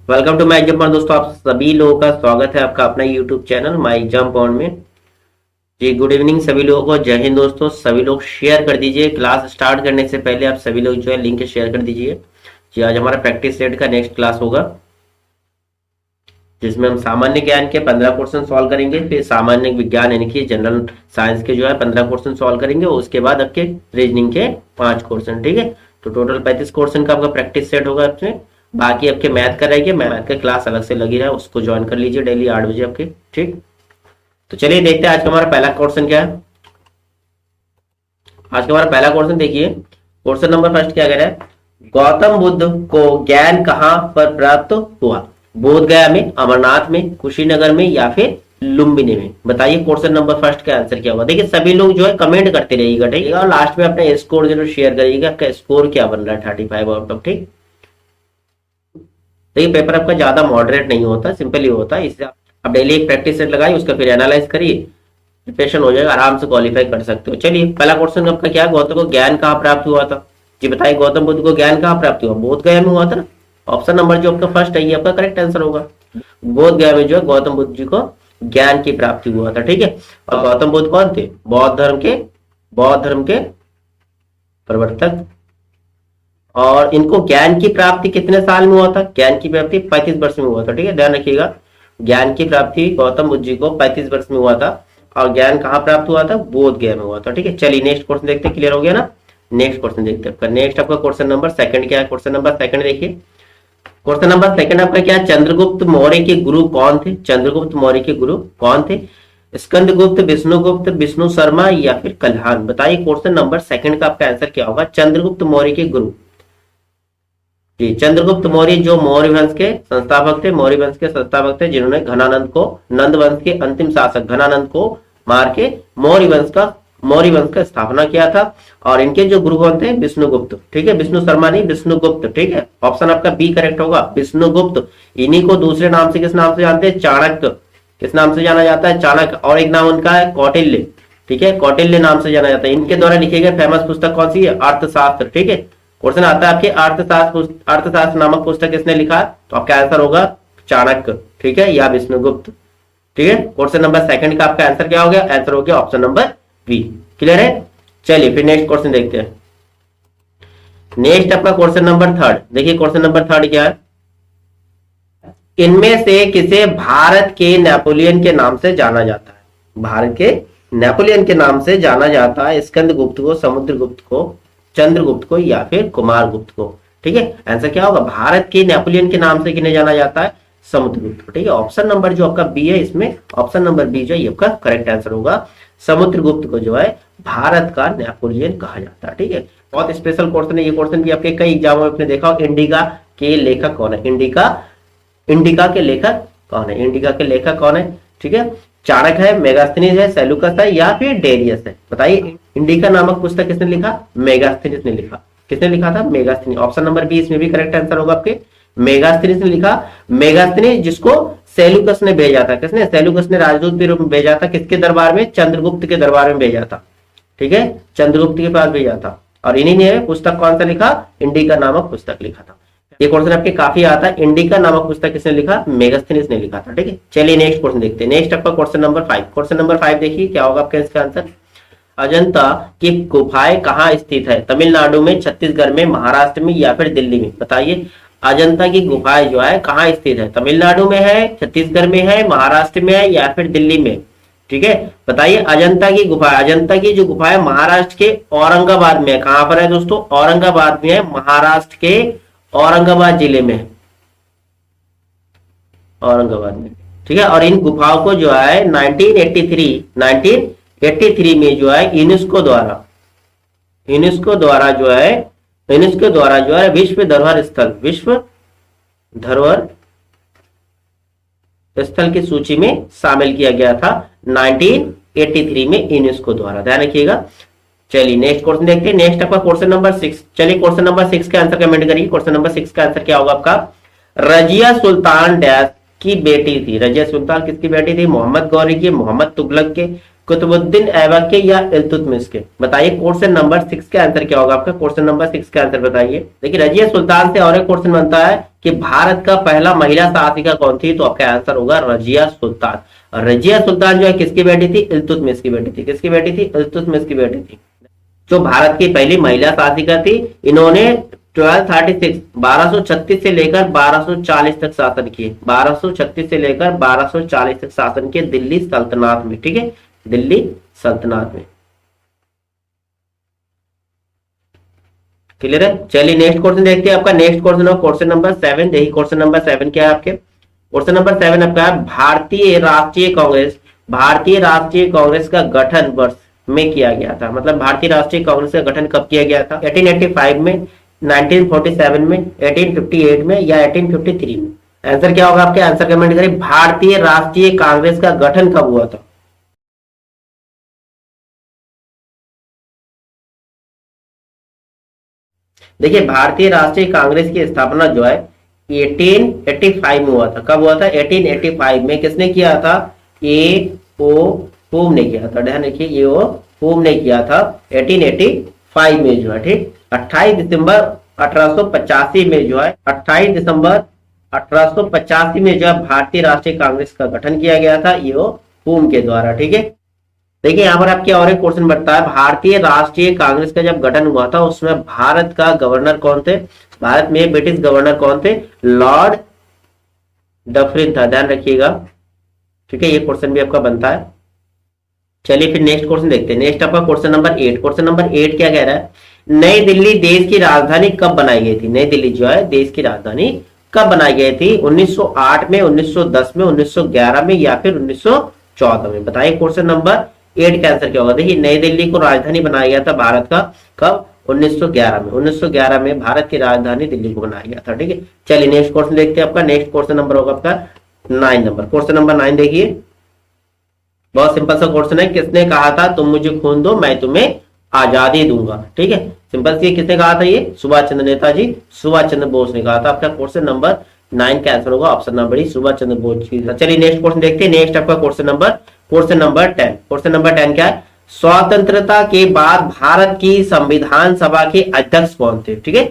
Welcome to My Exam Point. दोस्तों आप सभी लोगों का स्वागत है आपका अपना YouTube channel My Exam Point में। जी गुड इवनिंग सभी लोगों को, जय हिंद दोस्तों। सभी लोग शेयर कर दीजिए, क्लास स्टार्ट करने से पहले आप सभी लोग जो है लिंक शेयर कर दीजिए। जी आज हमारा प्रैक्टिस सेट का नेक्स्ट क्लास होगा जिसमें हम सामान्य ज्ञान के 15 क्वेश्चन सॉल्व करेंगे, फिर सामान्य विज्ञान यानी कि जनरल साइंस के जो है 15 क्वेश्चन सॉल्व करेंगे, उसके बाद आपके रीजनिंग के 5 क्वेश्चन। ठीक है, तो टोटल 35 क्वेश्चन का आपका प्रैक्टिस सेट होगा इसमें। बाकी आपके मैथ का रहेगी, मैथ का क्लास अलग से लगी रहा है, उसको ज्वाइन कर लीजिए डेली 8 बजे आपके। ठीक, तो चलिए देखते हैं आज का हमारा पहला क्वेश्चन क्या है। आज का हमारा पहला क्वेश्चन देखिए, क्वेश्चन नंबर फर्स्ट क्या कह रहा है, गौतम बुद्ध को ज्ञान कहाँ पर प्राप्त हुआ? बोध गया में, अमरनाथ में, कुशीनगर में या फिर लुम्बिनी में? बताइए क्वेश्चन नंबर फर्स्ट का आंसर क्या होगा। देखिए सभी लोग जो है कमेंट करते रहिएगा, ठीक है, और लास्ट में अपना स्कोर जरूर शेयर करिएगा, आपका स्कोर क्या बन रहा है 35 आउट ऑफ। ठीक, देखिए पेपर आपका ज्यादा मॉडरेट नहीं होता, सिंपल ही होता है, इससे आप डेली एक प्रैक्टिस सेट लगाइए, उसका फिर एनालाइज करिए, प्रिपरेशन हो जाएगा, आराम से क्वालिफाई कर सकते हो। चलिए पहला क्वेश्चन आपका क्या है, गौतम को ज्ञान कहाँ प्राप्त हुआ था? जी बताइए गौतम बुद्ध को ज्ञान कहाँ प्राप्त हुआ? बोध गया में हुआ था ना। ऑप्शन नंबर जो आपका फर्स्ट है ये आपका करेक्ट आंसर होगा। बोध गया में जो है गौतम बुद्ध जी को ज्ञान की प्राप्ति हुआ था। ठीक है, और गौतम बुद्ध कौन थे? बौद्ध धर्म के प्रवर्तक। और इनको ज्ञान की प्राप्ति कितने साल में हुआ था? ज्ञान की प्राप्ति 35 वर्ष में हुआ था। ठीक है, ध्यान रखिएगा, ज्ञान की प्राप्ति गौतम बुद्ध जी को 35 वर्ष में हुआ था, और ज्ञान कहाँ प्राप्त हुआ था? बोध गया में हुआ था। ठीक है, चलिए नेक्स्ट क्वेश्चन देखते हैं, क्लियर हो गया ना। नेक्स्ट क्वेश्चन देखते हैं आपका, नेक्स्ट आपका क्वेश्चन नंबर सेकंड क्या है? क्वेश्चन नंबर सेकंड देखिए, क्वेश्चन नंबर सेकंड आपका क्या है, चंद्रगुप्त मौर्य के गुरु कौन थे? चंद्रगुप्त मौर्य के गुरु कौन थे? स्कंदगुप्त, विष्णुगुप्त, विष्णु शर्मा या फिर कल्हान? बताइए क्वेश्चन नंबर सेकंड का आपका आंसर क्या होगा। चंद्रगुप्त मौर्य के गुरु, जी चंद्रगुप्त मौर्य जो मौर्य वंश के संस्थापक थे, मौर्य वंश के संस्थापक थे, जिन्होंने घनानंद को, नंद वंश के अंतिम शासक घनानंद को मार के मौर्य वंश का स्थापना किया था। और इनके जो गुरु कौन थे? विष्णुगुप्त। ठीक है, विष्णु शर्मा नहीं, विष्णुगुप्त। ठीक है, ऑप्शन आपका बी करेक्ट होगा, विष्णुगुप्त। इन्हीं को दूसरे नाम से किस नाम से जानते हैं? चाणक्य। किस नाम से जाना जाता है? चाणक्य। और एक नाम उनका है कौटिल्य। ठीक है, कौटिल्य नाम से जाना जाता है। इनके द्वारा लिखे गए फेमस पुस्तक कौन सी है? अर्थशास्त्र। ठीक है, क्वेश्चन आता है आपके अर्थशास्त्र नामक पुस्तक किसने लिखा? तो आपका आंसर होगा चाणक्य। ठीक है, या विष्णुगुप्त। ठीक है, क्वेश्चन नंबर सेकंड का आपका आंसर क्या हो गया? आंसर हो गया ऑप्शन नंबर बी। क्लियर है, चलिए फिर नेक्स्ट क्वेश्चन देखते हैं। नेक्स्ट आपका क्वेश्चन नंबर थर्ड देखिए, क्वेश्चन नंबर थर्ड क्या है, इनमें से किसे भारत के नेपोलियन के नाम से जाना जाता है? भारत के नेपोलियन के नाम से जाना जाता है स्कंदगुप्त को, समुद्रगुप्त को, चंद्रगुप्त को या फिर कुमारगुप्त को? ठीक है, आंसर क्या होगा? भारत के नेपोलियन के नाम से किन्हें जाना जाता है? समुद्रगुप्त को। ठीक है, ऑप्शन नंबर जो आपका बी है, इसमें ऑप्शन नंबर बी जो है ये आपका करेक्ट आंसर होगा। समुद्रगुप्त को जो है भारत का नेपोलियन कहा जाता है। ठीक है, बहुत स्पेशल क्वेश्चन है ये, क्वेश्चन भी आपके कई एग्जामों में आपने देखा हो। इंडिका के लेखक कौन है? इंडिका के लेखक कौन है? इंडिका के लेखक कौन है? ठीक है, चाणक्य है, मेगास्थनीज है, सेलुकस है या फिर डेरियस है? बताइए इंडिका नामक पुस्तक किसने लिखा? मेगास्थनीज ने लिखा। किसने लिखा था? मेगास्थनीज। ऑप्शन नंबर बी इसमें भी करेक्ट आंसर होगा आपके, मेगास्थनीज ने लिखा। मेगास्थनीज जिसको सेलुकस ने भेजा था, किसने? सेलुकस ने राजदूत के रूप में भेजा था, किसके दरबार में? चंद्रगुप्त के दरबार में भेजा था। ठीक है, चंद्रगुप्त के पास भेजा था, और इन्हीं ने पुस्तक कौन सा लिखा? इंडिका नामक पुस्तक लिखा था। ये क्वेश्चन आपके काफी आता है, इंडिका नामक पुस्तक किसने लिखा? मेगास्थनीज ने लिखा था। ठीक है, चलिए नेक्स्ट क्वेश्चन देखते हैं। नेक्स्ट आपका क्वेश्चन नंबर 5। क्वेश्चन नंबर 5 देखिए क्या होगा आपका इसका आंसर। अजंता की गुफाएं कहाँ स्थित है? तमिलनाडु में, छत्तीसगढ़ में, महाराष्ट्र में या फिर दिल्ली में? बताइए अजंता की गुफाएं जो है कहाँ स्थित है? तमिलनाडु में है, छत्तीसगढ़ में है, महाराष्ट्र में है या फिर दिल्ली में? ठीक है, बताइए अजंता की गुफा, अजंता की जो गुफा है महाराष्ट्र के औरंगाबाद में है। कहां पर है दोस्तों? औरंगाबाद में है, महाराष्ट्र के औरंगाबाद जिले में है, औरंगाबाद में। ठीक है, और इन गुफाओं को जो है 1983 में जो है यूनेस्को द्वारा जो है विश्व धरोहर स्थल की सूची में शामिल किया गया था 1983 में यूनेस्को द्वारा, ध्यान रखिएगा। चलिए नेक्स्ट क्वेश्चन देखते हैं। नेक्स्ट आपका क्वेश्चन नंबर 6। चलिए क्वेश्चन नंबर 6 का आंसर कमेंट करिए। क्वेश्चन नंबर 6 का आंसर क्या होगा आपका? रजिया सुल्तान डैश की बेटी थी। रजिया सुल्तान किसकी बेटी थी? मोहम्मद गौरी की, मोहम्मद तुगलक के, कुतुबुद्दीन ऐबक के या इल्तुतमिश के? बताइए क्वेश्चन नंबर 6 का आंसर क्या होगा आपका? क्वेश्चन नंबर 6 का आंसर बताइए। देखिए रजिया सुल्तान से और एक क्वेश्चन बनता है कि भारत का पहला महिला शासिका कौन थी? तो आपका आंसर होगा रजिया सुल्तान। और रजिया सुल्तान जो है किसकी बेटी थी? इल्तुतमिश की बेटी थी। किसकी बेटी थी? इल्तुतमिश की बेटी थी, जो भारत की पहली महिला शासिका थी। इन्होंने 1236 1236 से लेकर 1240 तक शासन किए। 1236 से लेकर 1240 तक शासन किए दिल्ली सल्तनत में। ठीक है, दिल्ली सल्तनत में। क्लियर है? चलिए नेक्स्ट क्वेश्चन देखते हैं। आपका नेक्स्ट क्वेश्चन है क्वेश्चन नंबर 7। देखिए क्वेश्चन नंबर 7 क्या है आपके? क्वेश्चन नंबर 7 आपका है भारतीय राष्ट्रीय कांग्रेस। भारतीय राष्ट्रीय कांग्रेस का गठन वर्ष में किया गया था। मतलब भारतीय राष्ट्रीय कांग्रेस का गठन कब किया गया था? 1885 में, 1947 में, 1858 में या 1853 में? आंसर क्या होगा आपके? आंसर कमेंट करिए। भारतीय राष्ट्रीय कांग्रेस का गठन कब हुआ था? देखिए भारतीय राष्ट्रीय कांग्रेस की स्थापना जो है 1885 में हुआ था। कब हुआ था? 1885 में। किसने किया था? ए ओ होम ने किया था। ध्यान रखिए, ये ओ होम ने किया था 1885 में जो है। ठीक, 28 दिसंबर 1885 में जो है, 28 दिसंबर 1885 में जो है भारतीय राष्ट्रीय कांग्रेस का गठन किया गया था ये होम के द्वारा। ठीक है, देखिए यहाँ पर आपके और एक क्वेश्चन बढ़ता है। भारतीय राष्ट्रीय कांग्रेस का जब गठन हुआ था उसमें भारत का गवर्नर कौन थे? भारत में ब्रिटिश गवर्नर कौन थे? लॉर्ड डफरिन था। ध्यान रखिएगा। ठीक है, ये क्वेश्चन भी आपका बनता है। चलिए फिर नेक्स्ट क्वेश्चन देखते हैं। नेक्स्ट आपका क्वेश्चन नंबर 8। क्वेश्चन नंबर 8 क्या कह रहा है? नई दिल्ली देश की राजधानी कब बनाई गई थी? नई दिल्ली जो है देश की राजधानी कब बनाई गई थी? 1908 में, 1910 में, 1911 में या फिर 1914 में? बताइए क्वेश्चन नंबर 8 का आंसर क्या होगा? देखिए नई दिल्ली को राजधानी बनाया गया था भारत का कब? 1911 में। 1911 में भारत की राजधानी दिल्ली को बनाया गया था। ठीक है, चलिए नेक्स्ट क्वेश्चन देखते हैं। आपका नेक्स्ट क्वेश्चन नंबर होगा आपका 9 नंबर। क्वेश्चन नंबर 9 देखिए, बहुत सिंपल सा क्वेश्चन है। किसने कहा था तुम मुझे खून दो मैं तुम्हें आजादी दूंगा? ठीक है, सिंपल सी, किसने कहा था? ये सुभाष चंद्र नेताजी सुभाष चंद्र बोस ने कहा था। आपका क्वेश्चन नंबर 9 का आंसर होगा option number D, Subhash Chandra Bose ji. चलिए नेक्स्ट क्वेश्चन देखते हैं। नेक्स्ट आपका क्वेश्चन नंबर 10। क्वेश्चन नंबर 10 क्या है? स्वतंत्रता के बाद भारत की संविधान सभा के अध्यक्ष कौन थे? ठीक है,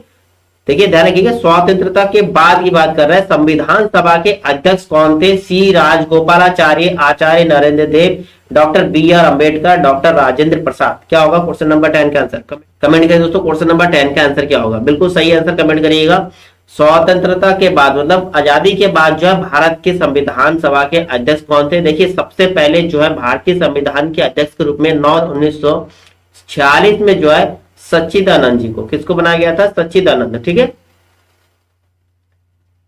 देखिए ध्यान रखिएगा, स्वतंत्रता के बाद की बात कर रहे हैं। संविधान सभा के अध्यक्ष कौन थे? C Rajagopalachari, Acharya Narendra Dev, doctor B R Ambedkar, doctor Rajendra Prasad. क्या होगा क्वेश्चन नंबर 10 का आंसर? कमेंट करिए दोस्तों, क्वेश्चन नंबर 10 का आंसर क्या होगा? बिल्कुल सही आंसर कमेंट करिएगा। स्वतंत्रता के बाद मतलब आजादी के बाद जो है भारत के संविधान सभा के अध्यक्ष कौन थे? देखिए सबसे पहले जो है भारतीय संविधान के अध्यक्ष के रूप में 1946 में जो है सच्चिदानंद जी को, किसको बनाया गया था? सच्चिदानंद। ठीक है,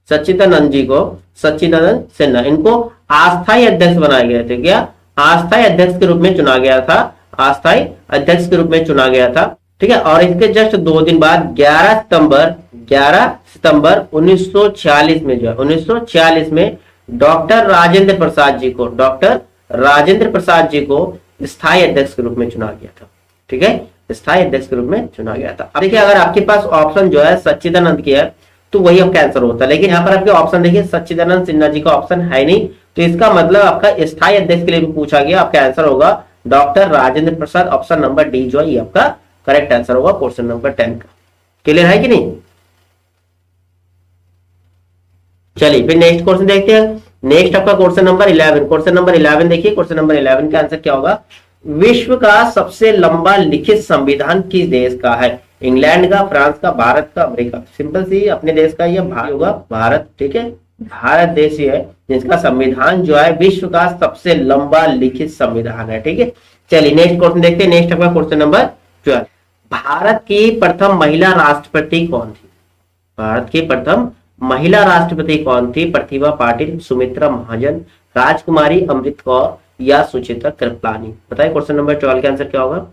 सच्चिदानंद जी को, सच्चिदानंद सिन्हा, इनको अस्थायी अध्यक्ष बनाए गए थे। क्या? अस्थायी अध्यक्ष के रूप में चुना गया था। अस्थायी अध्यक्ष के रूप में चुना गया था। ठीक है, और इसके जस्ट 2 दिन बाद 11 सितंबर 1946 में जो है 1946 में डॉक्टर राजेंद्र प्रसाद जी को, डॉक्टर राजेंद्र प्रसाद जी को स्थायी अध्यक्ष के रूप में चुना गया था। ठीक है, स्थायी अध्यक्ष के रूप में चुना गया था। अब देखिए अगर आपके पास ऑप्शन जो है सच्चिदानंद की है तो वही आपका आंसर होता है, लेकिन यहाँ पर आपके ऑप्शन देखिए सच्चिदानंद सिन्हा जी का ऑप्शन है नहीं, तो इसका मतलब आपका स्थायी अध्यक्ष के लिए भी पूछा गया। आपका आंसर होगा डॉक्टर राजेंद्र प्रसाद। ऑप्शन नंबर डी जो है ये आपका करेक्ट आंसर होगा क्वेश्चन नंबर 10 का। क्लियर है कि नहीं? चलिए फिर नेक्स्ट क्वेश्चन देखते हैं। नेक्स्ट आपका क्वेश्चन नंबर 11। क्वेश्चन नंबर 11 देखिए, क्वेश्चन नंबर 11 का आंसर क्या होगा? विश्व का सबसे लंबा लिखित संविधान किस देश का है? इंग्लैंड का, फ्रांस का, भारत का, अमेरिका? सिंपल सी अपने देश का यह होगा भारत। ठीक है, भारत देश ही है जिसका संविधान जो है विश्व का सबसे लंबा लिखित संविधान है। ठीक है, चलिए नेक्स्ट क्वेश्चन देखते हैं। नेक्स्ट आपका क्वेश्चन नंबर 12। भारत की प्रथम महिला राष्ट्रपति कौन थी? भारत की प्रथम महिला राष्ट्रपति कौन थी? प्रतिभा पाटिल, सुमित्रा महाजन, राजकुमारी अमृत कौर या सुचित्रा कृपलानी? बताइए क्वेश्चन नंबर 12 का आंसर क्या होगा?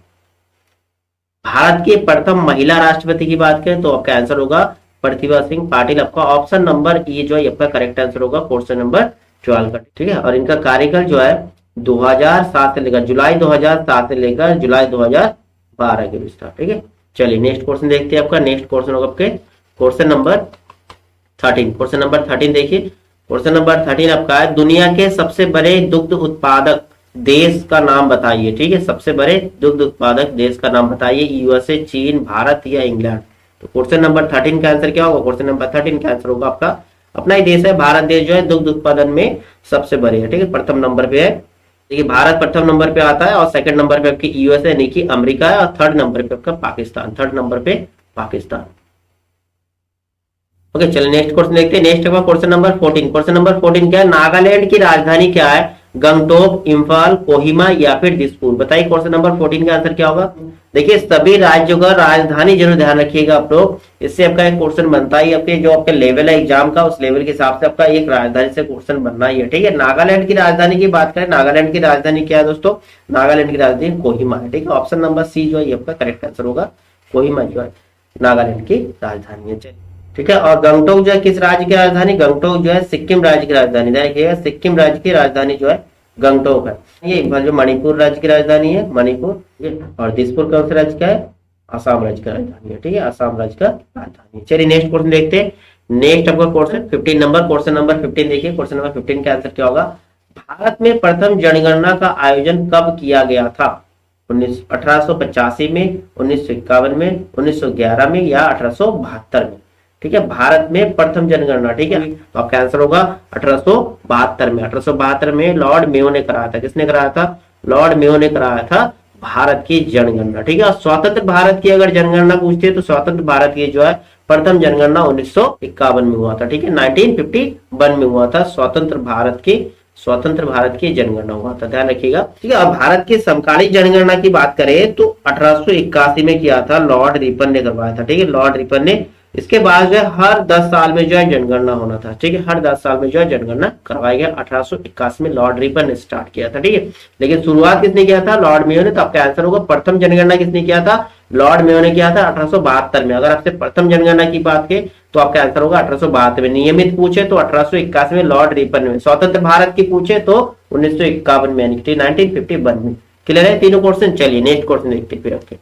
भारत के प्रथम महिला राष्ट्रपति की बात करें तो आपका आंसर होगा प्रतिभा सिंह पाटिल। आपका ऑप्शन नंबर ई जो है आपका करेक्ट आंसर होगा क्वेश्चन नंबर 12 का। ठीक है, और इनका कार्यकाल जो है 2007 से लेकर जुलाई 2007 से लेकर जुलाई 2012 के बीच था। ठीक है, चलिए नेक्स्ट क्वेश्चन देखते हैं। आपका नेक्स्ट क्वेश्चन होगा आपके क्वेश्चन नंबर 13। क्वेश्चन नंबर 13 देखिए, क्वेश्चन नंबर 13 आपका है दुनिया के सबसे बड़े दुग्ध उत्पादक देश का नाम बताइए, ठीक है, सबसे बड़े दुग्ध उत्पादक देश का नाम बताइए, यूएसए, चीन, भारत या इंग्लैंड। तो क्वेश्चन नंबर 13 का आंसर क्या होगा? क्वेश्चन नंबर 13 का आंसर होगा आपका अपना ही देश है भारत देश जो है दुग्ध उत्पादन में सबसे बड़े है, ठीक है, प्रथम नंबर पे है। देखिए भारत प्रथम नंबर पे आता है और सेकंड नंबर पे आपकी यूएसए यानी कि अमेरिका है और थर्ड नंबर पे आपका पाकिस्तान, थर्ड नंबर पे पाकिस्तान। ओके चलिए नेक्स्ट क्वेश्चन देखते हैं। Next question number 14। Question number 14 क्या है? नागालैंड की राजधानी क्या है? गंगटोक, इम्फाल, कोहिमा या फिर दिसपुर। बताइए क्वेश्चन नंबर 14 का आंसर क्या होगा? देखिए सभी राज्यों का राजधानी जरूर ध्यान रखिएगा आप लोग, इससे आपका एक क्वेश्चन बनता ही, आपके जो आपके लेवल है एग्जाम का उस लेवल के हिसाब से आपका एक राजधानी से क्वेश्चन बनना ही है, ठीक है। नागालैंड की राजधानी की बात करें, नागालैंड की राजधानी क्या है दोस्तों? नागालैंड की राजधानी कोहिमा है, ठीक है। ऑप्शन नंबर सी जो है आपका करेक्ट आंसर होगा, कोहिमा जो है नागालैंड की राजधानी है, ठीक है। और गंगटोक जो है किस राज्य की राजधानी? गंगटोक जो है सिक्किम राज्य की राजधानी, देखिएगा सिक्किम राज्य की राजधानी जो है गंगटोक है। ये जो मणिपुर राज्य की राजधानी है मणिपुर, ठीक है। और दिसपुर कौन से राज्य का है? आसाम राज्य का राजधानी है, ठीक है, आसाम राज्य का राजधानी। चलिए नेक्स्ट क्वेश्चन देखते हैं। नेक्स्ट आपका क्वेश्चन 15 नंबर, क्वेश्चन नंबर 15 देखिए। क्वेश्चन नंबर 15 का आंसर क्या होगा? भारत में प्रथम जनगणना का आयोजन कब किया गया था? 1885 में, 1951 में, 1911 में या 1872 में, ठीक है। भारत में प्रथम जनगणना, ठीक है, तो आपका आंसर होगा 1872 में। 1872 में लॉर्ड मेयो ने कराया था। किसने कराया था? लॉर्ड मेयो ने कराया था भारत की जनगणना, ठीक है। और स्वतंत्र भारत की अगर जनगणना पूछते हैं तो स्वतंत्र भारत की जो है प्रथम जनगणना 1951 में हुआ था, ठीक है, 1951 में हुआ था स्वतंत्र भारत की जनगणना हुआ था, ध्यान रखिएगा, ठीक है। अब भारत की समकालीन जनगणना की बात करें तो 1881 में किया था, लॉर्ड रिपन ने करवाया था, ठीक है, लॉर्ड रिपन ने। इसके बाद जो है हर 10 साल में जो है जनगणना होना था, ठीक है, हर 10 साल में जो है जनगणना करवाया गया। 1881 में लॉर्ड रिपन ने स्टार्ट किया था, ठीक है। लेकिन शुरुआत किसने किया था? लॉर्ड मेयो ने। तो आपका आंसर होगा प्रथम जनगणना किसने किया था? लॉर्ड मेयो ने किया था 1872 में। अगर आपसे प्रथम जनगणना की बात करें तो आपका आंसर होगा 1872 में। नियमित पूछे तो 1881 में लॉर्ड रिपन में। स्वतंत्र भारत की पूछे तो 1951 में, 1951 में। क्लियर है तीनों क्वेश्चन? चलिए नेक्स्ट क्वेश्चन देखते हैं फिर आपके।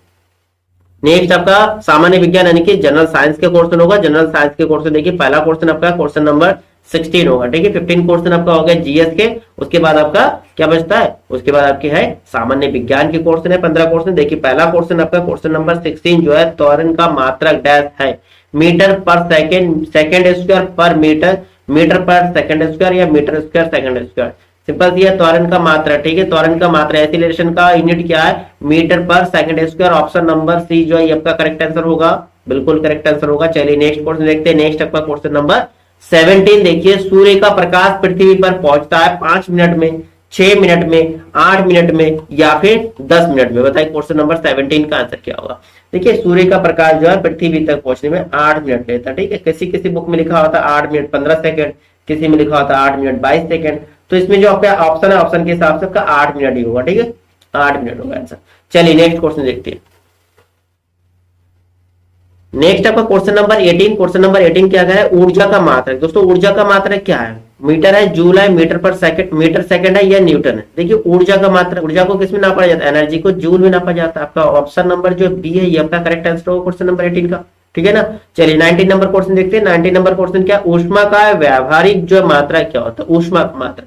नेक्स्ट आपका सामान्य विज्ञान यानी कि जनरल साइंस के क्वेश्चन होगा। जनरल साइंस के क्वेश्चन देखिए, पहला क्वेश्चन आपका क्वेश्चन नंबर 16 होगा, ठीक है। 15 क्वेश्चन आपका हो गया जीएस के, उसके बाद आपका क्या बचता है? उसके बाद आपके है सामान्य विज्ञान के क्वेश्चन है 15 क्वेश्चन। देखिए पहला क्वेश्चन आपका क्वेश्चन नंबर 16 जो है त्वरण का मात्रक डैश है, metre per second, second square per metre, metre per second square या metre square second square. Simple सी है, त्वरण का मात्रा, ठीक है, त्वरण का मात्रा, एक्सीलरेशन का यूनिट क्या है? Metre per second square. Option number C जो है आपका करेक्ट आंसर होगा, बिल्कुल करेक्ट आंसर होगा। चलिए नेक्स्ट क्वेश्चन देखते हैं। नेक्स्ट आपका क्वेश्चन नंबर 17 देखिए, सूर्य का प्रकाश पृथ्वी पर पहुंचता है 5 मिनट में, 6 मिनट में, 8 मिनट में या फिर 10 मिनट में। बताइए क्वेश्चन नंबर 17 का आंसर क्या होगा? देखिए सूर्य का प्रकाश जो है पृथ्वी तक पहुंचने में 8 मिनट लेता है, ठीक है। किसी किसी बुक में लिखा होता है 8 मिनट 15 सेकंड, किसी में लिखा होता है 8 मिनट 22 सेकंड। तो इसमें जो आपका ऑप्शन है, ऑप्शन के हिसाब से आपका 8 मिनट ही होगा, ठीक है, 8 मिनट होगा आंसर। चलिए नेक्स्ट क्वेश्चन देखते हैं। नेक्स्ट आपका क्वेश्चन नंबर 18। क्वेश्चन नंबर 18 क्या है? ऊर्जा का मात्रक। दोस्तों ऊर्जा का मात्रक क्या है? मीटर है, जूल है, metre per second, metre second है या न्यूटन है? देखिए ऊर्जा का मात्रक, ऊर्जा को किसमें नापा जाता है? एनर्जी को जूल में नापा जाता है। आपका ऑप्शन नंबर जो बी है ये आपका करेक्ट आंसर होगा क्वेश्चन नंबर 18 का, ठीक है ना। चलिए 19 नंबर क्वेश्चन देखते हैं। 19 नंबर क्वेश्चन क्या? ऊष्मा का व्यावहारिक जो मात्रा क्या होता है? ऊष्मा का मात्रा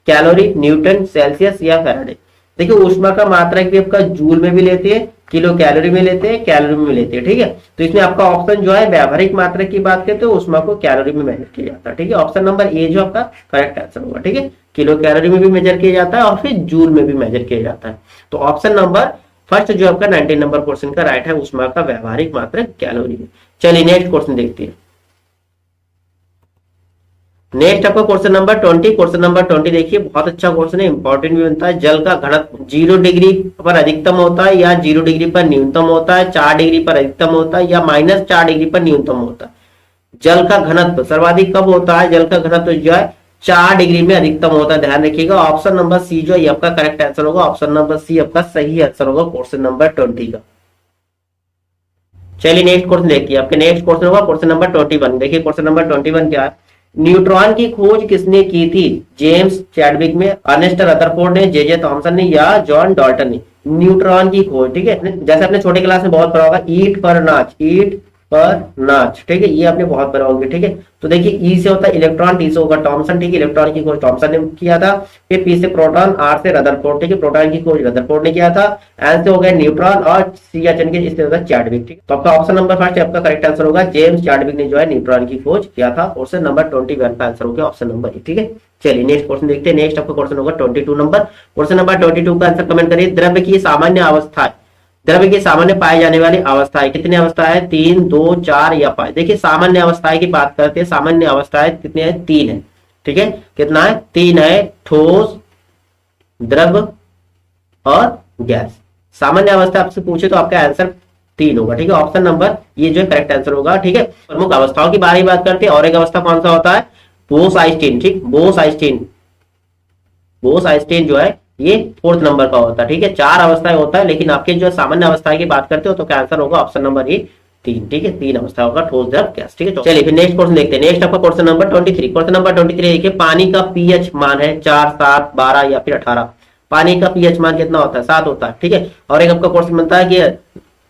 कैलोरी, न्यूटन, सेल्सियस या फैराडे। देखिए ऊष्मा का मात्रक भी आपका जूल में भी लेते हैं, किलो कैलोरी में लेते हैं, कैलोरी में लेते हैं, ठीक है। तो इसमें आपका ऑप्शन जो है व्यावहारिक मात्रक की बात करते हैं ऊष्मा को कैलोरी में मेजर किया जाता है, ठीक है। ऑप्शन नंबर ए जो आपका करेक्ट आंसर होगा, ठीक है। किलो कैलोरी में भी मेजर किया जाता है और फिर जूल में भी मेजर किया जाता है। तो ऑप्शन नंबर फर्स्ट जो आपका 19 नंबर क्वेश्चन का राइट है, ऊष्मा का व्यावहारिक मात्रक कैलोरी में। चलिए नेक्स्ट क्वेश्चन देखते हैं। नेक्स्ट आपका क्वेश्चन नंबर 20। क्वेश्चन नंबर 20 देखिए, बहुत अच्छा क्वेश्चन है, इंपॉर्टेंट भी बनता है। जल का घनत्व 0 डिग्री पर अधिकतम होता है या 0 डिग्री पर न्यूनतम होता है, 4 डिग्री पर अधिकतम होता है या -4 डिग्री पर न्यूनतम होता है? जल का घनत्व सर्वाधिक कब होता है? जल का घनत्व जो है 4 डिग्री में अधिकतम होता है, ध्यान रखिएगा। ऑप्शन नंबर सी जो है आपका करेक्ट आंसर होगा, ऑप्शन नंबर सी आपका सही आंसर होगा क्वेश्चन नंबर 20 का। चलिए नेक्स्ट क्वेश्चन देखिए, आपके नेक्स्ट क्वेश्चन होगा क्वेश्चन नंबर 21। देखिए क्वेश्चन नंबर 21 क्या है? न्यूट्रॉन की खोज किसने की थी? जेम्स चैडविक में, अर्नेस्ट रदरफोर्ड ने, जे थॉमसन ने या जॉन डाल्टन ने? न्यूट्रॉन की खोज, ठीक है, जैसे अपने छोटे क्लास में बहुत पढ़ा होगा, ईट पर नाच, ईट पर नाच, ठीक है, ये आपने बहुत बार होंगे, ठीक है। तो देखिए ई से होता है इलेक्ट्रॉन, टी से होगा थॉमसन, ठीक है, इलेक्ट्रॉन की खोज थॉमसन ने किया था। फिर पी से प्रोटॉन, आर से रदरफोर्ड, ठीक है, प्रोटॉन की खोज रदरफोर्ड ने किया था। एन से हो गया न्यूट्रॉन और सी या के इससे होता है चैडविक, ठीक है। तो आपका ऑप्शन नंबर फर्स्ट आपका करेक्ट आंसर होगा, जेम्स चैडविक ने जो है न्यूट्रॉन की खोज किया था। क्वेश्चन नंबर 21 का आंसर हो गया ऑप्शन नंबर ए, ठीक है। चलिए नेक्स्ट क्वेश्चन देखते हैं। नेक्स्ट आपका क्वेश्चन होगा 22 नंबर। क्वेश्चन नंबर 22 का आंसर कमेंट करिए। द्रव्य की सामान्य अवस्था, द्रव्य की सामान्य पाई जाने वाली अवस्थाएं कितनी अवस्थाएं है? 3, 2, 4 या 5। देखिए सामान्य अवस्थाएं की बात करते हैं, सामान्य अवस्थाएं कितनी है? 3 है, ठीक है। कितना है? 3 है, ठोस, द्रव और गैस। सामान्य अवस्था आपसे पूछे तो आपका आंसर 3 होगा, ठीक है। ऑप्शन नंबर ये जो करेक्ट आंसर होगा, ठीक है। प्रमुख अवस्थाओं की बारे में बात करते हैं। और एक अवस्था कौन सा होता है? बोस-आइंस्टीन, ठीक, बोस-आइंस्टीन, बोस-आइंस्टीन जो है ये 4th नंबर का होता है, ठीक है। 4 अवस्थाएं होता है, लेकिन आपके जो सामान्य अवस्थाएं की बात करते हो तो क्या आंसर होगा? ऑप्शन नंबर ए 3, ठीक है। 3 अवस्था होगा, ठोस, द्रव, गैस, ठीक है। चलिए फिर नेक्स्ट क्वेश्चन देखते हैं। नेक्स्ट आपका क्वेश्चन नंबर 23। क्वेश्चन नंबर 23 देखिए, पानी का पीएच मान है 4, 7, 12 या फिर 18। पानी का पीएच मान कितना होता है? 7 होता है, ठीक है। और एक आपका क्वेश्चन बनता है कि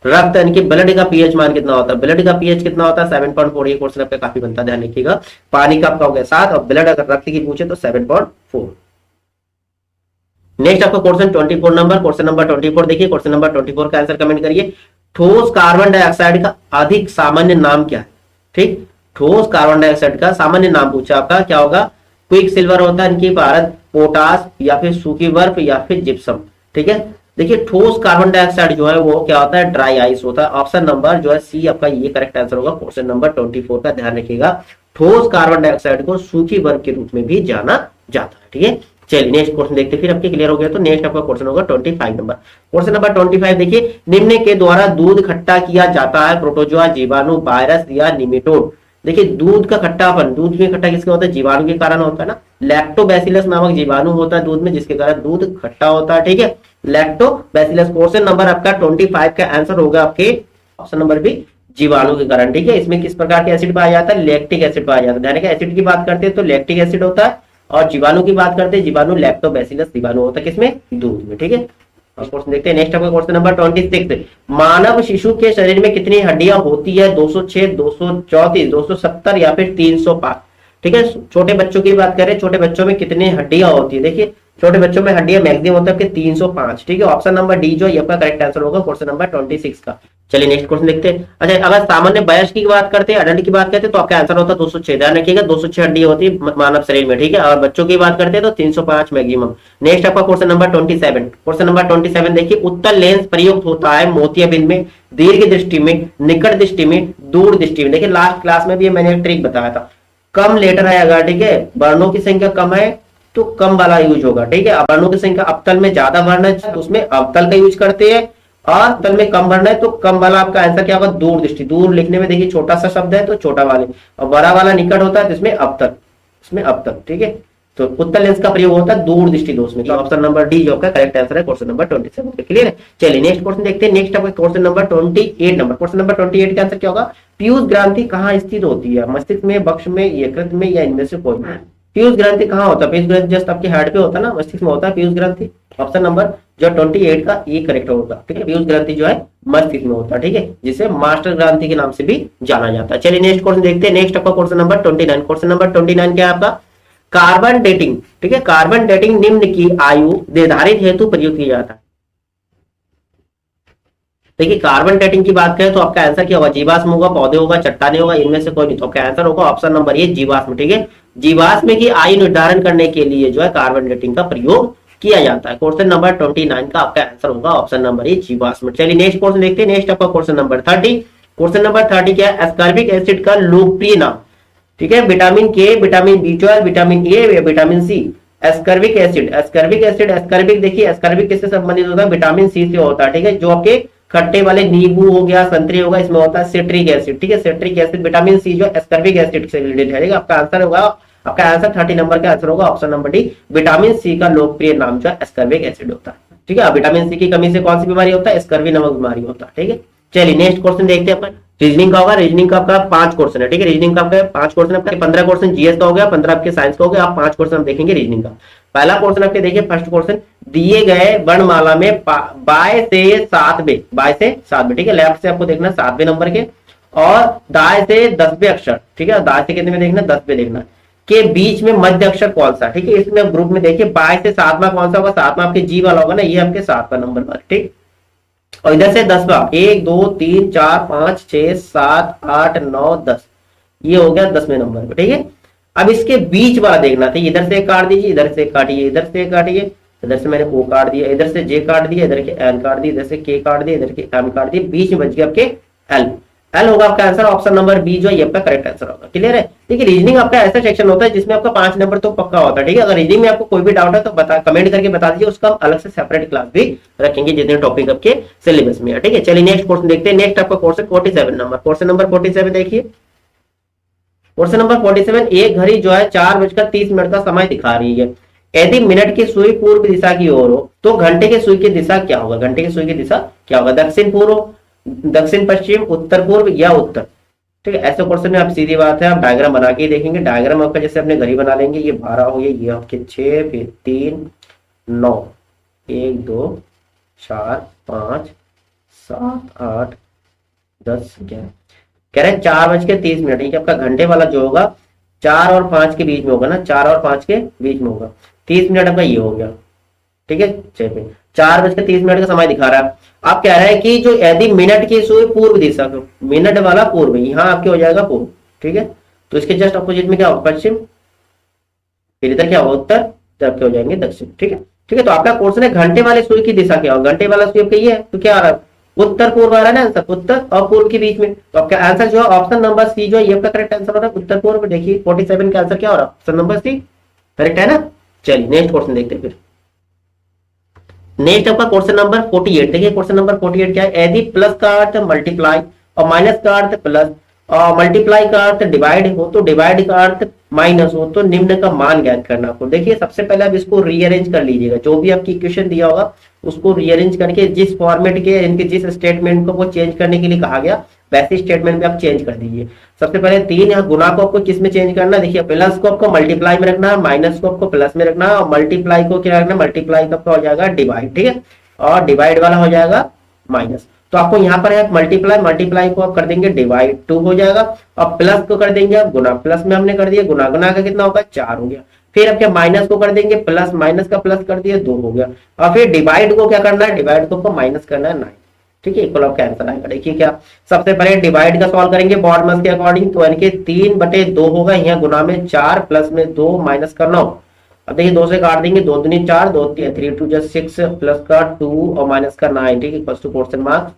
रक्त यानी कि ब्लड का पीएच मान कितना होता है? ब्लड का पीएच कितना होता है? 7.4। ये क्वेश्चन आपका काफी बनता है, ध्यान रखिएगा। पानी का आपका हो गया 7 और ब्लड अगर रक्त की पूछे तो 7.4। नेक्स्ट आपका क्वेश्चन 24 नंबर। क्वेश्चन नंबर 24 देखिए, क्वेश्चन नंबर 24 का आंसर कमेंट करिए। ठोस कार्बन डाइऑक्साइड का अधिक सामान्य नाम क्या है? ठीक, ठोस कार्बन डाइऑक्साइड का सामान्य नाम पूछा आपका, क्या होगा? क्विक सिल्वर होता है इनकी, भारत, पोटास या फिर सूखी बर्फ या फिर जिप्सम, ठीक है। देखिए ठोस कार्बन डाइऑक्साइड जो है वो क्या होता है? ड्राई आइस होता है। ऑप्शन नंबर जो है सी आपका ये करेक्ट आंसर होगा क्वेश्चन नंबर 24 का, ध्यान रखिएगा। ठोस कार्बन डाइऑक्साइड को सूखी बर्फ के रूप में भी जाना जाता है, ठीक है। चलिए नेक्स्ट क्वेश्चन देखते हैं, फिर आपके क्लियर हो गया तो नेक्स्ट आपका क्वेश्चन होगा 25 नंबर। क्वेश्चन नंबर 25 देखिए, निम्न के द्वारा दूध खट्टा किया जाता है? प्रोटोजोआ, जीवाणु, वायरस या निमेटोड। देखिए दूध का खट्टापन, दूध में खट्टा किसके होता है? जीवाणु के कारण होता है ना। लैक्टोबैसिलस नामक जीवाणु होता है दूध में, जिसके कारण दूध खट्टा होता है, ठीक है। लैक्टोबैसिलस। क्वेश्चन नंबर आपका 25 का आंसर होगा आपके ऑप्शन नंबर बी, जीवाणु के कारण, ठीक है। इसमें किस प्रकार के एसिड पाया जाता है? लैक्टिक एसिड पाया जाता है। ध्यान रखिए, एसिड की बात करते हैं तो लैक्टिक एसिड होता है, और जीवाणु की बात करते हैं, जीवाणु लैक्टोबैसिलस जीवाणु होता है किसमें? दूध में, ठीक है। क्वेश्चन देखते हैं नेक्स्ट आपका क्वेश्चन नंबर 26। मानव शिशु के शरीर में कितनी हड्डियां होती है? 206, 234, 270 या फिर 305, ठीक है। छोटे बच्चों की बात करें, छोटे बच्चों में कितनी हड्डियां होती है? देखिए छोटे बच्चों में हड्डियां मैक्सिमम होता है आपके 305, ठीक है। ऑप्शन नंबर डी जो है आपका करेक्ट आंसर होगा क्वेश्चन नंबर 26 का। चलिए नेक्स्ट क्वेश्चन देखते हैं। अच्छा, अगर सामान्य वयस्क की बात करते हैं, अडल्ट की बात करते हैं तो आपका आंसर होता है 206। ध्यान रखिएगा 206 हड्डी होती है मानव शरीर में, ठीक है। और बच्चों की बात करते हैं तो 305 मैक्सिमम। नेक्स्ट आपका क्वेश्चन नंबर 27। क्वेश्चन नंबर 27 देखिए, उत्तल लेंस प्रयुक्त होता है मोतियाबिंद में, दीर्घ दृष्टि में, निकट दृष्टि में, दूर दृष्टि में। देखिए लास्ट क्लास में भी मैंने एक ट्रिक बताया था, कम लेटर आएगा, ठीक है, वर्णों की संख्या कम है तो कम वाला यूज होगा, ठीक है। वर्णों की संख्या अवतल में ज्यादा वर्ण है तो उसमें अवतल का यूज करते हैं, और तल में कम वर्ण है तो कम वाला आपका आंसर क्या होगा? दूर दृष्टि। दूर लिखने में देखिए छोटा सा शब्द है तो छोटा वाले, और बड़ा वाला निकट होता है तो इसमें अवतल, इसमें अवतल, ठीक है। तो उत्तल लेंस का प्रयोग होता है दूर दृष्टि दोष में। ऑप्शन नंबर डी जो आपका करेक्ट आंसर है क्वेश्चन नंबर 27। क्लियर है। चलिए नेक्स्ट क्वेश्चन देखते हैं। नेक्स्ट आपका question number 28 number. Question number 28 का आंसर क्या होगा? पीयूष ग्रंथि कहाँ स्थित होती है? मस्तिष्क में, वक्ष में, यकृत में या इनमें से कोई? पीयूष ग्रंथि कहाँ होता है? पीयूष ग्रंथि जस्ट आपके हार्ट पे होता है ना, मस्तिष्क में होता है पीयूष ग्रंथि। ऑप्शन नंबर जो 28 का ये करेक्ट होगा, ठीक है। पीयूष ग्रंथि जो है मस्तिष्क में होता है, ठीक है, जिसे मास्टर ग्रंथि के नाम से भी जाना जाता है। चलिए नेक्स्ट क्वेश्चन देखते हैं। नेक्स्ट आपका क्वेश्चन नंबर 29। क्वेश्चन नंबर 29 क्या है आपका? कार्बन डेटिंग, ठीक है। कार्बन डेटिंग निम्न की आयु निर्धारित हेतु प्रयुक्त किया जाता है। देखिए कार्बन डेटिंग की बात करें तो आपका आंसर क्या होगा? जीवाश्म होगा, पौधे होगा, चट्टाने होगा, इनमें से कोई नहीं। तो आपका आंसर होगा ऑप्शन नंबर ये, जीवाश्म, ठीक है। जीवाश्म की आयु निर्धारण करने के लिए जो है कार्बन डेटिंग का प्रयोग किया जाता है। क्वेश्चन नंबर 29 का आपका आंसर होगा ऑप्शन नंबर ये, जीवाश्म। चलिए नेक्स्ट क्वेश्चन देखते हैं। नेक्स्ट आपका क्वेश्चन नंबर 30। क्वेश्चन नंबर 30 क्या है? एस्कॉर्बिक एसिड का लोकप्रिय नाम, ठीक है। Vitamin K, vitamin B12, vitamin A, vitamin C. Ascorbic acid, ascorbic acid, ascorbic देखिए एस्कॉर्बिक किससे संबंधित होता है? विटामिन सी से होता है, ठीक है। जो आपके खट्टे वाले नींबू हो गया, संतरे होगा, इसमें होता है सिट्रिक एसिड, ठीक है। सिट्रिक एसिड, विटामिन सी जो एस्कॉर्बिक एसिड से रिलेटेड है। आपका आंसर होगा, आपका आंसर 30 नंबर का आंसर होगा option number D, vitamin C का लोकप्रिय नाम जो है एस्कॉर्बिक एसिड होता है, ठीक है। विटामिन सी की कमी से कौन सी बीमारी होता है? स्कर्वी नामक बीमारी होता है, ठीक है। चलिए नेक्स्ट क्वेश्चन देखते हैं अपन। रीजनिंग का होगा, रीजनिंग का आपका 5 क्वेश्चन है, ठीक है। रीजनिंग का आपका 5 क्वेश्चन, आपका 15 क्वेश्चन जीएस का हो गया, 15 आपके साइंस का हो गया। आप 5 क्वेश्चन हम देखेंगे रीजनिंग का। पहला क्वेश्चन आपके देखिए, फर्स्ट क्वेश्चन, दिए गए वर्णमाला में बाय से 7वें, बाय से 7वें, ठीक है। लेफ्ट से आपको देखना 7वें नंबर के, और दाएं से 10वें अक्षर, ठीक है, दाएं से कितने में देखना, 10 पे देखना, के बीच में मध्य अक्षर कौन सा, ठीक है, इसमें ग्रुप में देखिए बाएं से 7वां कौन सा होगा, 7वां आपके जी वाला होगा ना, ये आपके 7वां नंबर वाला, ठीक। और इधर से 10वां, 1 2 3 4 5 6 7 8 9 10, ये हो गया 10वें नंबर पे, ठीक है। अब इसके बीच वाला देखना था, इधर से काट दीजिए, इधर से काटिए, इधर से काटिए, इधर से मैंने ओ काट दिया, इधर से जे काट दिया, इधर के एन काट दिया, इधर से के काट दिया, इधर के एम काट दिया, बीच में बच गया आपके एल। एल होगा आपका आंसर, ऑप्शन नंबर बी जो है ये आपका करेक्ट आंसर होगा। क्लियर है। देखिए रीजनिंग आपका ऐसा सेक्शन होता है जिसमें आपका 5 नंबर तो पक्का होता है, ठीक है। अगर रीजनिंग में आपको कोई भी डाउट है तो बता, कमेंट करके बता दीजिए, उसका हम अलग से सेपरेट क्लास भी रखेंगे जितने टॉपिक आपके सिलेबस में है, ठीक है। चलिए नेक्स्ट क्वेश्चन देखते हैं। नेक्स्ट आपका क्वेश्चन 47 नंबर, क्वेश्चन नंबर 47 देखिए। क्वेश्चन नंबर 47, एक घड़ी जो है 4:30 का समय दिखा रही है। यदि मिनट की सुई पूर्व दिशा की ओर हो तो घंटे के सुई की दिशा क्या होगा, घंटे की सुई की दिशा क्या होगा, दक्षिण पूर्व, दक्षिण पश्चिम, उत्तर पूर्व या उत्तर, ठीक है। ऐसे क्वेश्चन में आप सीधी बात है आप डायग्राम बना के देखेंगे। डायग्राम आपका जैसे अपने घड़ी बना लेंगे, ये 12 हो गया, ये आपके 6, फिर 3 9, 1 2 4 5 7 8 10 11, कह रहे हैं 4:30, ठीक है। आपका घंटे वाला जो होगा 4 और 5 के बीच में होगा ना, 4 और 5 के बीच में होगा, 30 आपका ये हो गया, ठीक है। 4:30 का समय दिखा रहा है। आप कह रहे हैं कि जो यदि मिनट की सुई पूर्व दिशा को, मिनट वाला पूर्व, यहाँ आपके हो जाएगा पूर्व, ठीक है। तो इसके जस्ट अपोजिट में क्या होगा, पश्चिम, फिर इधर क्या होगा उत्तर, तो आपके हो जाएंगे दक्षिण, ठीक है। ठीक है, तो आपका क्वेश्चन है घंटे वाले सुई की दिशा क्या होगा, घंटे वाला सुई आपका ये है, तो क्या आ रहा है, उत्तर पूर्व आ रहा है ना आंसर, उत्तर और पूर्व के बीच में। तो आपका आंसर जो है ऑप्शन नंबर सी जो है ये आपका करेक्ट आंसर हो रहा है, उत्तर पूर्व। देखिए 47 का आंसर क्या हो रहा है, ऑप्शन नंबर सी करेक्ट है ना। चलिए नेक्स्ट क्वेश्चन देखते हैं फिर। नेक्स्ट आपका क्वेश्चन नंबर 48 देखिए। क्वेश्चन नंबर 48 क्या है, यदि प्लस का अर्थ मल्टीप्लाई और माइनस का अर्थ प्लस और मल्टीप्लाई का अर्थ डिवाइड हो तो डिवाइड का अर्थ माइनस हो तो निम्न का मान ज्ञात करना आपको। देखिए सबसे पहले आप इसको रीअरेंज कर लीजिएगा, जो भी आपकी इक्वेशन दिया होगा उसको रीअरेंज करके जिस फॉर्मेट के इनके जिस स्टेटमेंट को वो चेंज करने के लिए कहा गया वैसे स्टेटमेंट में आप चेंज कर दीजिए। सबसे पहले 3 यहाँ गुना को आपको किस में चेंज करना है, देखिए प्लस को आपको मल्टीप्लाई में रखना है, माइनस को आपको प्लस में रखना है और मल्टीप्लाई को क्या रखना है, मल्टीप्लाई का आपका हो जाएगा डिवाइड, ठीक है, और डिवाइड वाला हो जाएगा माइनस। तो आपको यहाँ पर है मल्टीप्लाई, मल्टीप्लाई को आप कर देंगे डिवाइड 2 हो जाएगा और प्लस को कर देंगे आप गुना, प्लस में हमने कर दिया गुना, गुना का कितना होगा 4 हो गया। फिर अब क्या माइनस को कर देंगे प्लस, माइनस का प्लस कर दिया 2 हो गया और फिर डिवाइड को क्या करना है, डिवाइड को माइनस करना है 9, ठीक है। इक्वल आपका आंसर आएगा। देखिए क्या सबसे पहले डिवाइड का सॉल्व करेंगे बॉडमस के अकॉर्डिंग, तो इनके 3/2 होगा, यहाँ गुना में 4 प्लस में 2 माइनस का 9। अब देखिए 2 से काट देंगे, 2 दूनी 4, 2 3 2 6 प्लस का 2 और माइनस का 9, ठीक है, equal to question mark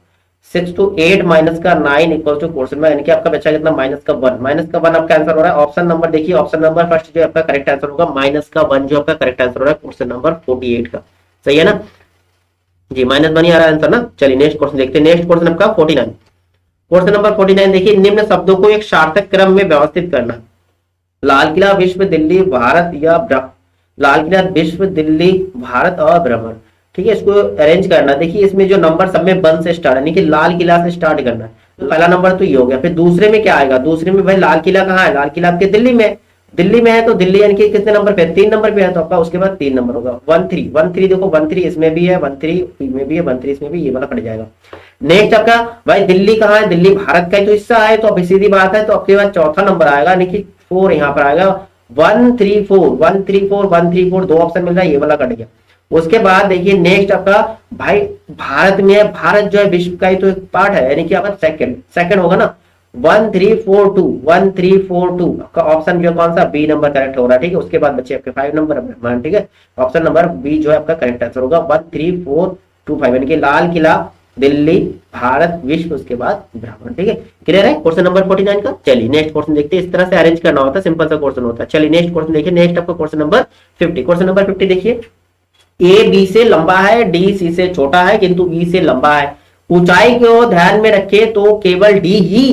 6 to 8 minus का 9 इक्वल टू क्वेश्चन मार्क, यानी कि आपका बचा कितना माइनस का 1, माइनस का 1 आपका आंसर हो रहा है। ऑप्शन नंबर देखिए, ऑप्शन नंबर फर्स्ट जो आपका करेक्ट आंसर होगा माइनस का 1 जो आपका करेक्ट आंसर हो रहा है क्वेश्चन नंबर 48 का, सही है ना जी, -1 ही आ रहा है आंसर ना। चलिए नेक्स्ट क्वेश्चन देखते हैं। नेक्स्ट क्वेश्चन आपका 49, क्वेश्चन नंबर 49 देखिए, निम्न शब्दों को एक सार्थक क्रम में व्यवस्थित करना। लाल किला विश्व दिल्ली भारत या लाल किला विश्व दिल्ली भारत और भ्रमण, ठीक है, इसको अरेंज करना। देखिए इसमें जो नंबर सब में 1 से स्टार्ट, यानी कि लाल किला से स्टार्ट करना है। तो पहला नंबर तो ये हो गया, फिर दूसरे में क्या आएगा, दूसरे में भाई लाल किला कहाँ है, लाल किला आपके दिल्ली में, दिल्ली में है तो दिल्ली यानी कि कितने नंबर पे, 3 नंबर पे है, तो आपका उसके बाद 3 नंबर होगा 1 3 1 3, देखो 1 3 इसमें भी है, 1 3 में भी है, 1 3 इसमें भी, ये वाला कट जाएगा। नेक्स्ट आपका भाई दिल्ली कहाँ है, दिल्ली भारत का ही तो हिस्सा है, तो अब सीधी बात है, तो आपके बाद चौथा नंबर आएगा, यानी कि 4 यहाँ पर आएगा, 1 3 4 1 3 4 1 3 4, 2 ऑप्शन मिल रहा है, ये वाला कट गया। उसके बाद देखिए नेक्स्ट आपका भाई भारत में है, भारत जो है विश्व का ही तो एक पार्ट है, यानी कि आपका सेकंड होगा ना, 1 3 4 2 1 3 4 2 आपका ऑप्शन जो कौन सा बी नंबर करेक्ट हो रहा है, ठीक है। उसके बाद बच्चे आपके 5 नंबर, ठीक है, ऑप्शन नंबर बी जो है आपका करेक्ट आंसर होगा 1 3 4 2 5, यानी कि लाल किला दिल्ली भारत विश्व उसके बाद ब्राह्मण, ठीक है। क्लियर है क्वेश्चन नंबर 49 का। चलिए नेक्स्ट क्वेश्चन देखते हैं, इस तरह से अरेंज करना होता है, सिंपल सा क्वेश्चन होता है। चलिए नेक्स्ट क्वेश्चन देखिए। नेक्स्ट आपका क्वेश्चन नंबर 50, क्वेश्चन नंबर 50 देखिए, ए बी से लंबा है, डी सी से छोटा है किंतु ई से लंबा है। ऊंचाई को ध्यान में रखे तो केवल डी ही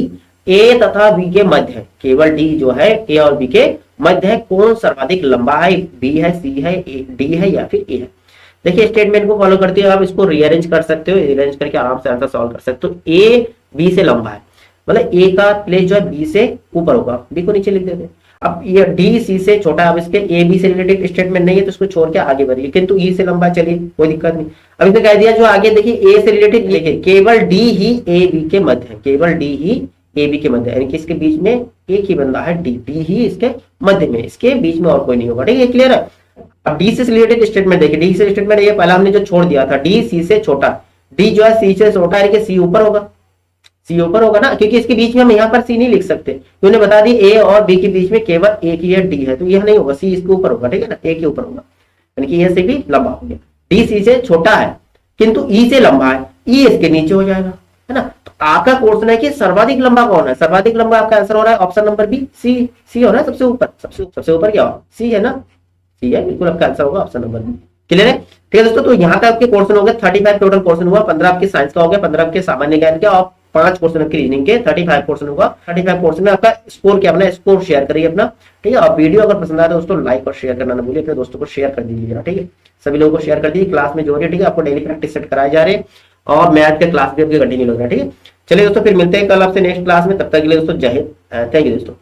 ए तथा बी के मध्य है, केवल डी जो है ए और बी के मध्य है। कौन सर्वाधिक लंबा है, बी है, सी है, डी है या फिर ए है। देखिए स्टेटमेंट को फॉलो करते हुए आप इसको रीअरेंज कर सकते हो, रीअरेंज करके आराम से आंसर सॉल्व कर सकते हो। ए बी से लंबा है, मतलब ए का प्लेस जो है बी से ऊपर होगा, बी को नीचे लिख देते हैं। अब ये डी सी से छोटा, अब इसके ए बी से रिलेटेड स्टेटमेंट नहीं है तो इसको छोड़ के आगे बढ़िए, किंतु ई से लंबा, चलिए कोई दिक्कत नहीं। अब इसने कह दिया जो आगे देखिए ए से रिलेटेड लिखे, केवल डी ही ए बी के मध्य है, केवल डी ही ए बी के मध्य, यानी कि इसके बीच में एक ही बंदा है डी, डी ही इसके मध्य में, इसके बीच में और कोई नहीं होगा। ठीक है, क्लियर है। अब डी से रिलेटेड स्टेटमेंट देखिए, डी से स्टेटमेंट ये पहला हमने जो छोड़ दिया था, डी सी से छोटा, डी जो है सी से छोटा, यानी कि सी ऊपर होगा, सी ऊपर होगा ना, क्योंकि इसके बीच में हम यहाँ पर सी नहीं लिख सकते, उन्होंने बता दी ए और बी के बीच में केवल एक ही है डी है, तो यह नहीं होगा, सी इसके ऊपर होगा। ठीक है ना, ए के ऊपर होगा, यानी कि यह से भी लंबा हो गया। डी सी से छोटा है किंतु ई से लंबा है, ई इसके नीचे हो जाएगा, है ना। तो आपका क्वेश्चन है कि सर्वाधिक लंबा कौन है, सर्वाधिक लंबा आपका आंसर हो रहा है ऑप्शन नंबर बी, सी, सी हो रहा है सबसे ऊपर, सबसे ऊपर क्या होगा, सी है ना, सी है, बिल्कुल आपका आंसर होगा ऑप्शन नंबर बी। क्लियर है। ठीक है दोस्तों, तो यहाँ तक आपके क्वेश्चन हो गए 35 टोटल क्वेश्चन हुआ, 15 आपके साइंस का हो गया, 15 आपके सामान्य ज्ञान के और 5 क्वेश्चन आपके रीजनिंग के, 35 क्वेश्चन होगा। 35 क्वेश्चन में आपका स्कोर क्या अपना स्कोर शेयर करिए अपना। ठीक है, और वीडियो अगर पसंद आए तो दोस्तों लाइक और शेयर करना ना भूलिए, अपने दोस्तों को शेयर कर दीजिएगा। ठीक है, सभी लोगों को शेयर कर दीजिए, क्लास में जो है। ठीक है, आपको डेली प्रैक्टिस सेट कराए जा रहे हैं और मैथ के क्लास भी आपके कंटिन्यू लग रहा है। ठीक है, चलिए दोस्तों, फिर मिलते हैं कल आपसे नेक्स्ट क्लास में, तब तक के लिए दोस्तों जय हिंद, थैंक यू दोस्तों।